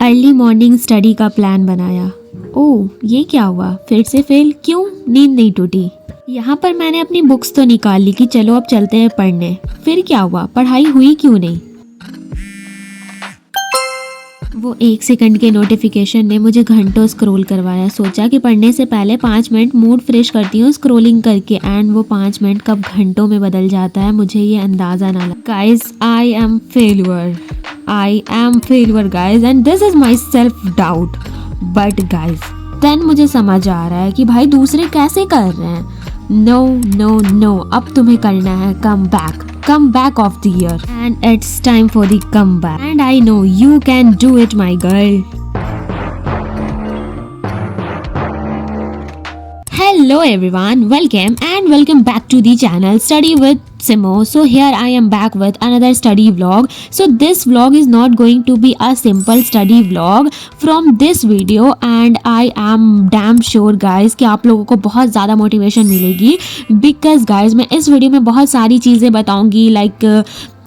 Early morning study का plan बनाया। ओह ये क्या हुआ, फिर से फेल क्यों? नींद नहीं टूटी। यहाँ पर मैंने अपनी बुक्स तो निकाल ली कि चलो अब चलते हैं पढ़ने, फिर क्या हुआ, पढ़ाई हुई क्यों नहीं? वो 1 सेकंड के नोटिफिकेशन ने मुझे घंटों स्क्रॉल करवाया। सोचा कि पढ़ने से पहले 5 मिनट मूड फ्रेश करती हूँ स्क्रॉलिंग करके, एंड वो 5 मिनट कब घंटों में बदल जाता है मुझे ये अंदाज़ा ना लगा। Guys I am failure guys, and this is my self doubt. But guys then मुझे समझ आ रहा है कि भाई दूसरे कैसे कर रहे हैं। नो, अब तुम्हें करना है come back of the year, and it's time for the comeback, and I know you can do it, my girl. Hello everyone, welcome back to the channel Study with Simo. So here I am back with another study vlog. So this vlog is not going to be a simple study vlog. From this video, and I am damn sure guys कि आप लोगों को बहुत ज़्यादा motivation मिलेगी, because guys मैं इस video में बहुत सारी चीज़ें बताऊंगी, like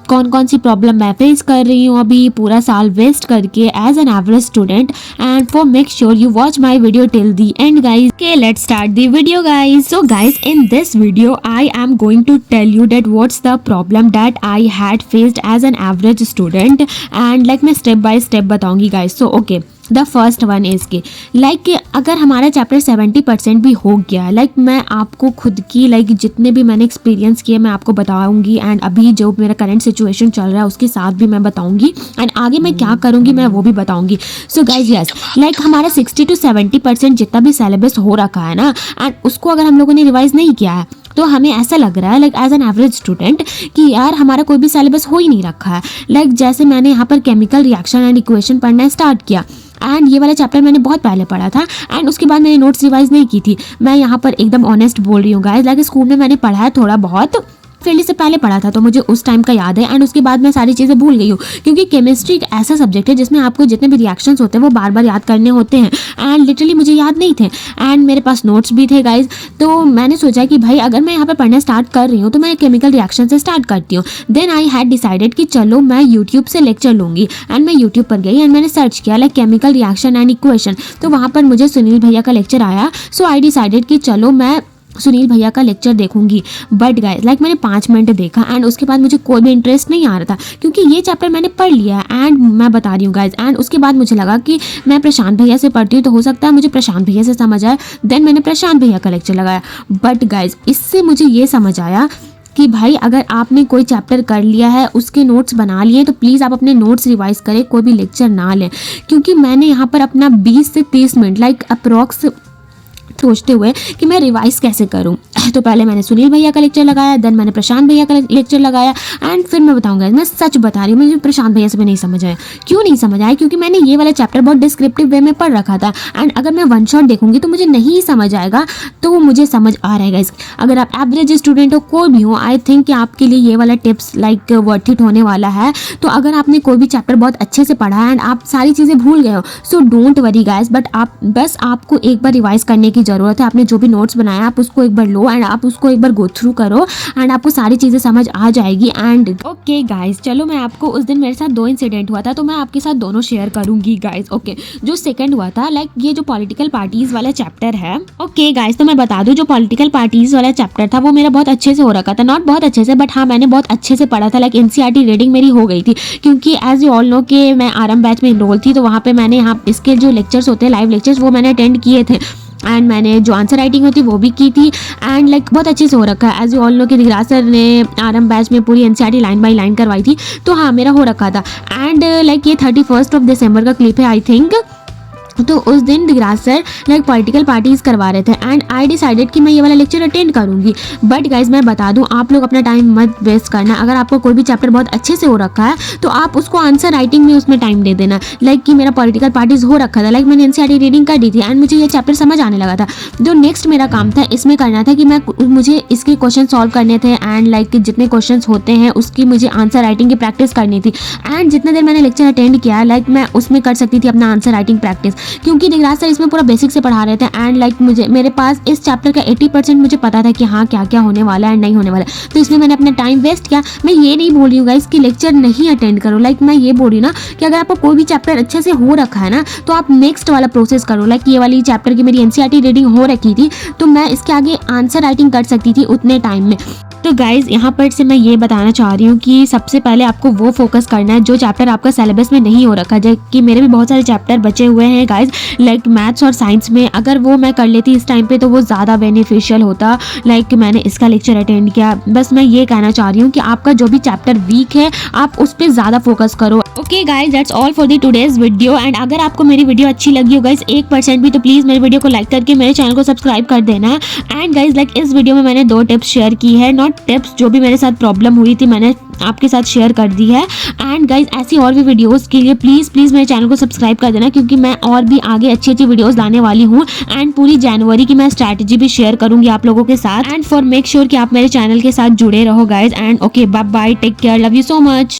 कौन कौन सी प्रॉब्लम मैं फेस कर रही हूँ अभी पूरा साल वेस्ट करके as an average student, and for make sure you watch my video till the end guys. Okay, let's start the video guys. So guys, in this video I am going to tell you that what's the problem that I had faced as an average student, and like मैं step by step बताऊंगी guys. So okay, the first one is कि like अगर हमारा chapter 70% भी हो गया, like मैं आपको खुद की लाइक जितने भी मैंने एक्सपीरियंस किए मैं आपको बताऊंगी, एंड अभी जो मेरा करंट सिचुएशन चल रहा है उसके साथ भी मैं बताऊंगी, एंड आगे मैं क्या करूंगी मैं वो भी बताऊंगी। सो गाइज यस, लाइक हमारा 60 to 70% जितना भी सिलेबस हो रखा है ना, एंड उसको अगर हम लोगों ने रिवाइज नहीं किया है तो हमें ऐसा लग रहा है like as an average student कि यार हमारा कोई भी सिलेबस हो ही नहीं रखा है। लाइक जैसे मैंने यहाँ पर केमिकल रिएक्शन एंड इक्वेशन पढ़ना स्टार्ट किया, एंड ये वाला चैप्टर मैंने बहुत पहले पढ़ा था, एंड उसके बाद मैंने नोट्स रिवाइज नहीं की थी। मैं यहाँ पर एकदम ऑनेस्ट बोल रही हूँ गाइस, लाइक स्कूल में मैंने पढ़ा है थोड़ा बहुत, फील्ड से पहले पढ़ा था तो मुझे उस टाइम का याद है, एंड उसके बाद मैं सारी चीज़ें भूल गई हूँ, क्योंकि केमिस्ट्री एक ऐसा सब्जेक्ट है जिसमें आपको जितने भी रिएक्शंस होते हैं वो बार बार याद करने होते हैं, एंड लिटरली मुझे याद नहीं थे, एंड मेरे पास नोट्स भी थे गाइज। तो मैंने सोचा कि भाई अगर मैं यहाँ पर पढ़ना स्टार्ट कर रही हूँ तो मैं केमिकल रिएक्शन से स्टार्ट करती हूँ। देन आई हैड डिसाइडेड कि चलो मैं यूट्यूब से लेक्चर लूँगी, एंड मैं यूट्यूब पर गई एंड मैंने सर्च किया like chemical reaction and equation, तो वहाँ पर मुझे सुनील भैया का लेक्चर आया। सो आई डिसाइडेड कि चलो मैं सुनील भैया का लेक्चर देखूंगी। बट गाइस लाइक मैंने 5 मिनट देखा, एंड उसके बाद मुझे कोई भी इंटरेस्ट नहीं आ रहा था, क्योंकि ये चैप्टर मैंने पढ़ लिया है, एंड मैं बता रही हूँ गाइस। एंड उसके बाद मुझे लगा कि मैं प्रशांत भैया से पढ़ती हूँ तो हो सकता है मुझे प्रशांत भैया से समझ आए। देन मैंने प्रशांत भैया का लेक्चर लगाया। बट गाइस इससे मुझे ये समझ आया कि भाई अगर आपने कोई चैप्टर कर लिया है, उसके नोट्स बना लिए, तो प्लीज़ आप अपने नोट्स रिवाइज करें, कोई भी लेक्चर ना लें, क्योंकि मैंने यहाँ पर अपना 20 से 30 मिनट लाइक अप्रॉक्स सोचते हुए कि मैं रिवाइज कैसे करूं। तो पहले मैंने सुनील भैया का लेक्चर लगाया, देन मैंने प्रशांत भैया का लेक्चर लगाया, एंड फिर मैं बताऊंगा मैं सच बता रही हूँ मुझे प्रशांत भैया से भी नहीं समझ आया। क्यों नहीं समझ आया? क्योंकि मैंने ये वाला चैप्टर बहुत डिस्क्रिप्टिव वे में पढ़ रखा था, एंड अगर मैं वन शॉट देखूंगी तो मुझे नहीं समझ आएगा। तो मुझे समझ आ रहेगा इस, अगर आप एवरेज स्टूडेंट हो कोई भी हो, आई थिंक कि आपके लिए ये वाला टिप्स लाइक वर्थ इट होने वाला है। तो अगर आपने कोई भी चैप्टर बहुत अच्छे से पढ़ा है एंड आप सारी चीज़ें भूल गए हो, so don't worry guys, but आप बस आपको एक बार रिवाइज करने की ज़रूरत है। आपने जो भी नोट्स बनाया आप उसको एक बार लो, एंड आप उसको एक बार गो थ्रू करो, एंड आपको सारी चीज़ें समझ आ जाएगी। एंड ओके गाइस, चलो मैं आपको उस दिन मेरे साथ 2 इंसिडेंट हुआ था तो मैं आपके साथ दोनों शेयर करूंगी गाइस। ओके, जो सेकंड हुआ था लाइक ये जो पॉलिटिकल पार्टीज वाला चैप्टर है। ओके गाइस, तो मैं बता दूं जो पॉलिटिकल पार्टीज वाला चैप्टर था वो मेरा बहुत अच्छे से हो रखा था, नॉट बहुत अच्छे से बट हाँ मैंने बहुत अच्छे से पढ़ा था। लाइक एनसीईआरटी रीडिंग मेरी हो गई थी, क्योंकि एज यू ऑल नो कि मैं आरएम बैच में इनरोल थी, तो वहाँ पे मैंने यहाँ इसके जो लेक्चर्स होते हैं लाइव लेक्चर्स वो मैंने अटेंड किए थे, एंड मैंने जो आंसर राइटिंग होती वो भी की थी, एंड लाइक बहुत अच्छे से हो रखा है। एज यू ऑल नो कि दिगराज सर ने आरएम बैच में पूरी एनसीईआरटी लाइन बाय लाइन करवाई थी, तो हाँ मेरा हो रखा था। एंड लाइक ये 31 दिसंबर का क्लिप है आई थिंक। तो उस दिन Digraj sir like political parties करवा रहे थे, एंड आई डिसाइडेड कि मैं ये वाला लेक्चर अटेंड करूंगी। बट गाइज मैं बता दूं आप लोग अपना टाइम मत वेस्ट करना। अगर आपको कोई भी चैप्टर बहुत अच्छे से हो रखा है तो आप उसको आंसर राइटिंग में उसमें टाइम दे देना। लाइक कि मेरा पॉलिटिकल पार्टीज हो रखा था, लाइक मैंने एनसीईआरटी रीडिंग कर दी थी, एंड मुझे ये चैप्टर समझ आने लगा था। जो नेक्स्ट मेरा काम था इसमें करना था कि मुझे इसके क्वेश्चन सॉल्व करने थे, एंड लाइक जितने क्वेश्चन होते हैं उसकी मुझे आंसर राइटिंग की प्रैक्टिस करनी थी। एंड जितने देर मैंने लेक्चर अटेंड किया लाइक मैं उसमें कर सकती थी अपना आंसर राइटिंग प्रैक्टिस। क्योंकि दिगराज सर इसमें पूरा बेसिक से पढ़ा रहे थे एंड लाइक मुझे मेरे पास इस चैप्टर का 80% मुझे पता था कि हाँ क्या क्या होने वाला है नहीं होने वाला है, तो इसमें मैंने अपना टाइम वेस्ट किया। मैं ये नहीं बोल रही हूँ गाइस कि लेक्चर नहीं अटेंड करो, लाइक मैं ये बोल रही हूँ ना कि अगर आपको कोई भी चैप्टर अच्छे से हो रखा है ना तो आप नेक्स्ट वाला प्रोसेस करो। लाइक ये वाली चैप्टर की मेरी एनसीईआरटी रीडिंग हो रखी थी तो मैं इसके आगे आंसर राइटिंग कर सकती थी उतने टाइम में। तो गाइज यहाँ पर से मैं ये बताना चाह रही हूँ कि सबसे पहले आपको वो फोकस करना है जो चैप्टर आपका सिलेबस में नहीं हो रखा, जबकि मेरे भी बहुत सारे चैप्टर बचे हुए हैं गाइज, लाइक मैथ्स और साइंस में। अगर वो मैं कर लेती इस टाइम पे तो वो ज़्यादा बेनिफिशियल होता। लाइक मैंने इसका लेक्चर अटेंड किया। बस मैं ये कहना चाह रही हूँ कि आपका जो भी चैप्टर वीक है आप उस पर ज़्यादा फोकस करो। Okay guys, that's all for the today's video. And अगर आपको मेरी वीडियो अच्छी लगी हो गाइज 1% भी, तो प्लीज़ मेरे वीडियो को लाइक करके मेरे चैनल को सब्सक्राइब कर देना। एंड गाइज लाइक इस वीडियो में मैंने 2 टिप्स शेयर की है, नॉट टिप्स, जो भी मेरे साथ प्रॉब्लम हुई थी मैंने आपके साथ शेयर कर दी है। एंड गाइज ऐसी और भी वीडियोस के लिए प्लीज़ मेरे चैनल को सब्सक्राइब कर देना, क्योंकि मैं और भी आगे अच्छी वीडियोस लाने वाली हूँ। एंड पूरी जनवरी की मैं स्ट्रैटेजी भी शेयर करूंगी आप लोगों के साथ। एंड फॉर मेक श्योर कि आप मेरे चैनल के साथ जुड़े रहो guys. And okay, bye bye, take care, love you so much.